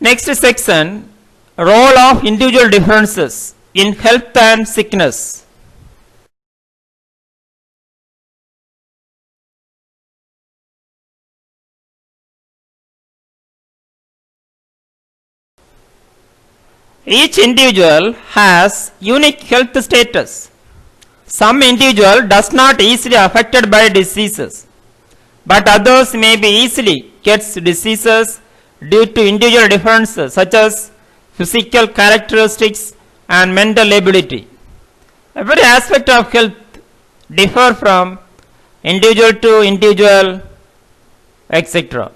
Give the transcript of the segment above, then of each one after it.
Next section, role of individual differences in health and sickness. Each individual has unique health status. Some individual does not easily affected by diseases, but others may be easily gets diseases due to individual differences such as physical characteristics and mental ability. Every aspect of health differ from individual to individual, etc.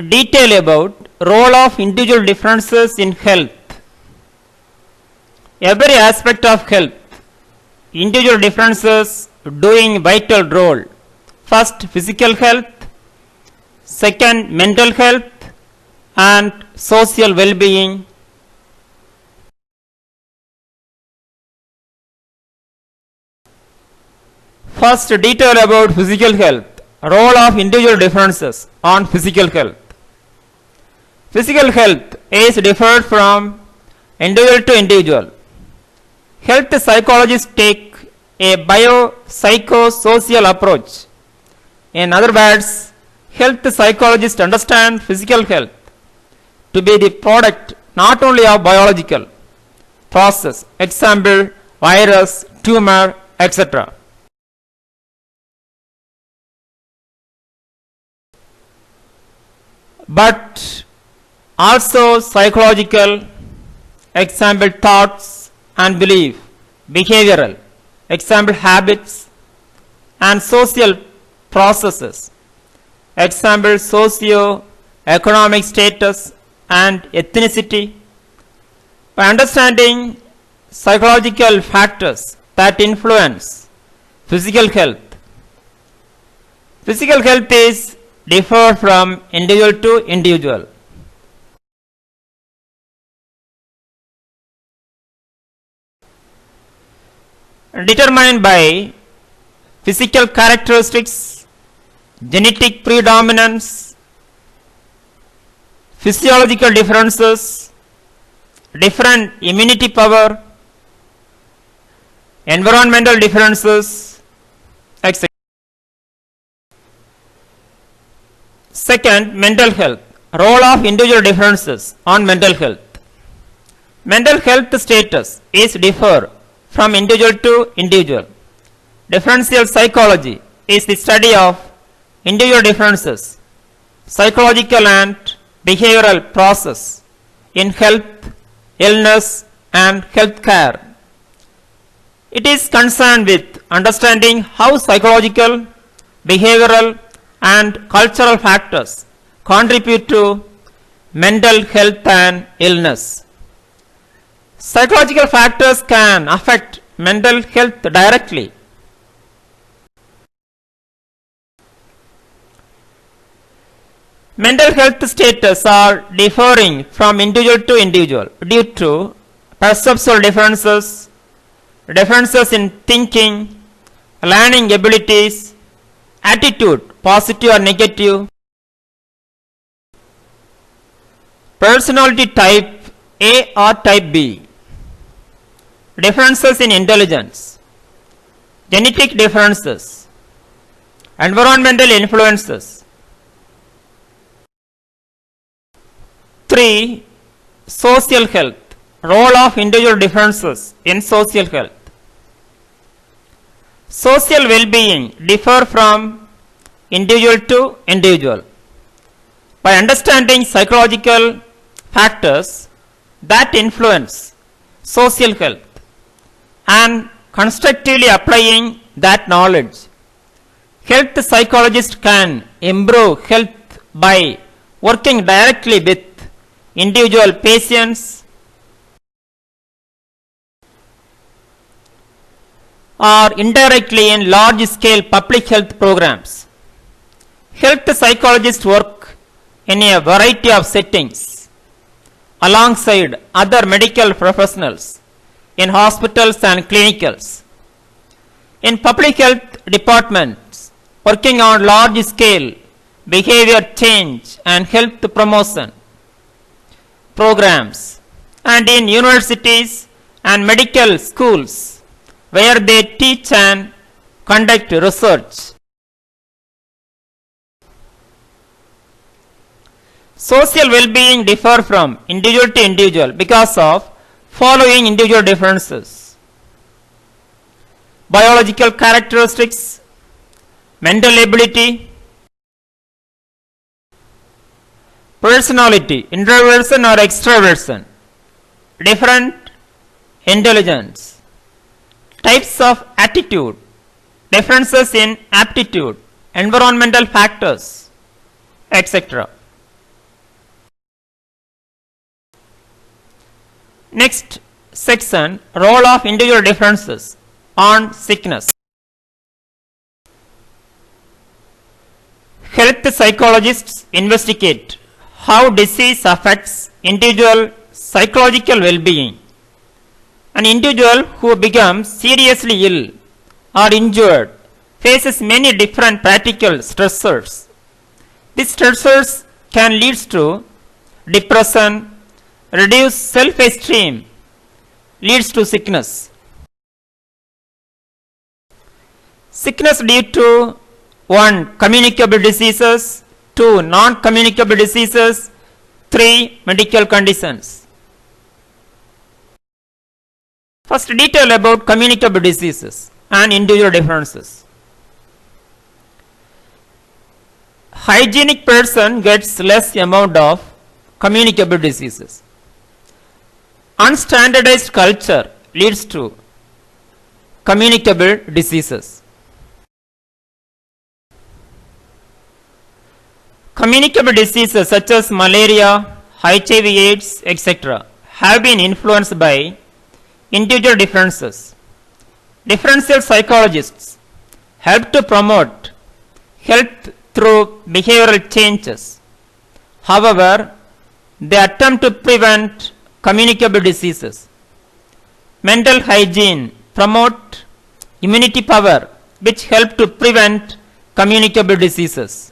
Detail about role of individual differences in health. Every aspect of health, individual differences doing vital role. First, physical health, second, mental health, and social well-being. First, detail about physical health, role of individual differences on physical health. Physical health is differed from individual to individual. Health psychologists take a biopsychosocial approach. In other words, health psychologists understand physical health to be the product not only of biological process, example, virus, tumor, etc. but also psychological, example thoughts and belief, behavioral, example habits, and social processes, example socio-economic status and ethnicity. By understanding psychological factors that influence physical health is differ from individual to individual. Determined by physical characteristics, genetic predominance, physiological differences, different immunity power, environmental differences, etc. Second, mental health, role of individual differences on mental health. Mental health status is differ from individual to individual. Differential psychology is the study of individual differences, psychological and behavioral process in health, illness and health care. It is concerned with understanding how psychological, behavioral and cultural factors contribute to mental health and illness. Psychological factors can affect mental health directly. Mental health status are differing from individual to individual due to perceptual differences, differences in thinking, learning abilities, attitude, positive or negative, personality type A or type B, differences in intelligence, genetic differences, environmental influences. 3. Social health, role of individual differences in social health. Social well-being differ from individual to individual. By understanding psychological factors that influence social health and constructively applying that knowledge, health psychologists can improve health by working directly with individual patients or indirectly in large-scale public health programs. Health psychologists work in a variety of settings, alongside other medical professionals in hospitals and clinicals. In public health departments, working on large scale behavior change and health promotion programs, and in universities and medical schools where they teach and conduct research. Social well-being differ from individual to individual because of following individual differences: biological characteristics, mental ability, personality, introversion or extroversion, different intelligence, types of attitude, differences in aptitude, environmental factors, etc. Next section, role of individual differences on sickness. Health psychologists investigate how disease affects individual psychological well-being. An individual who becomes seriously ill or injured faces many different practical stressors. These stressors can lead to depression, reduced self-esteem, leads to sickness. Sickness due to 1. Communicable diseases, 2. Non-communicable diseases, 3. Medical conditions. First, detail about communicable diseases and individual differences. Hygienic person gets less amount of communicable diseases. Unstandardized culture leads to communicable diseases. Communicable diseases such as malaria, HIV/AIDS, etc. have been influenced by individual differences. Differential psychologists help to promote health through behavioral changes. However, they attempt to prevent communicable diseases. Mental hygiene promote immunity power, which help to prevent communicable diseases.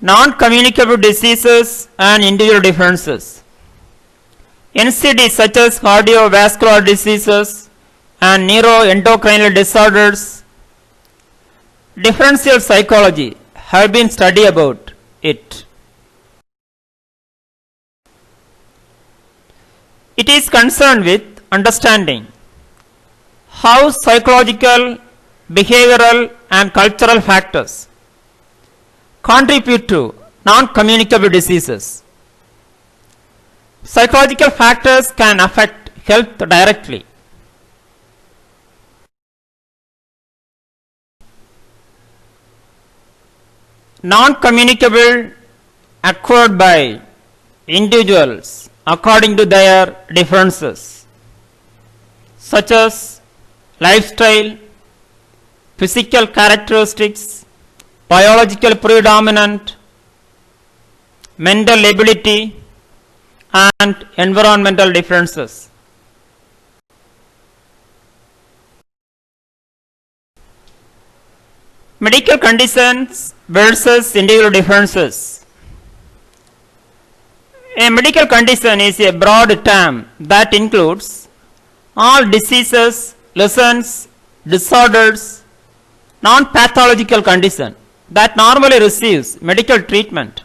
Non-communicable diseases and individual differences. NCDs such as cardiovascular diseases and neuroendocrine disorders. Differential psychology have been studied about it. It is concerned with understanding how psychological, behavioral and cultural factors contribute to non-communicable diseases. Psychological factors can affect health directly. Non-communicable acquired by individuals according to their differences, such as lifestyle, physical characteristics, biological predominant, mental ability, and environmental differences. Medical conditions versus individual differences. A medical condition is a broad term that includes all diseases, lesions, disorders, non-pathological condition that normally receives medical treatment,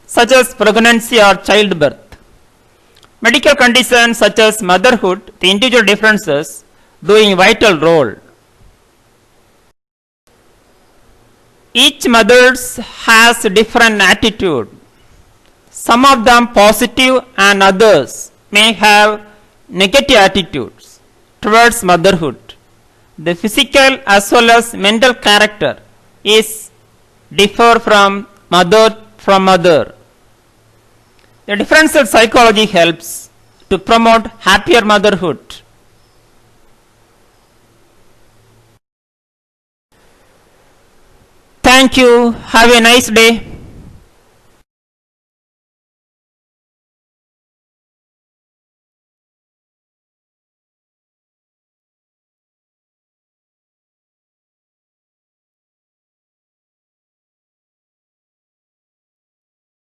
such as pregnancy or childbirth. Medical conditions such as motherhood, the individual differences doing a vital role. Each mother has different attitude. Some of them positive and others may have negative attitudes towards motherhood. The physical as well as mental character is differ from mother. The differential psychology helps to promote happier motherhood. Thank you. Have a nice day.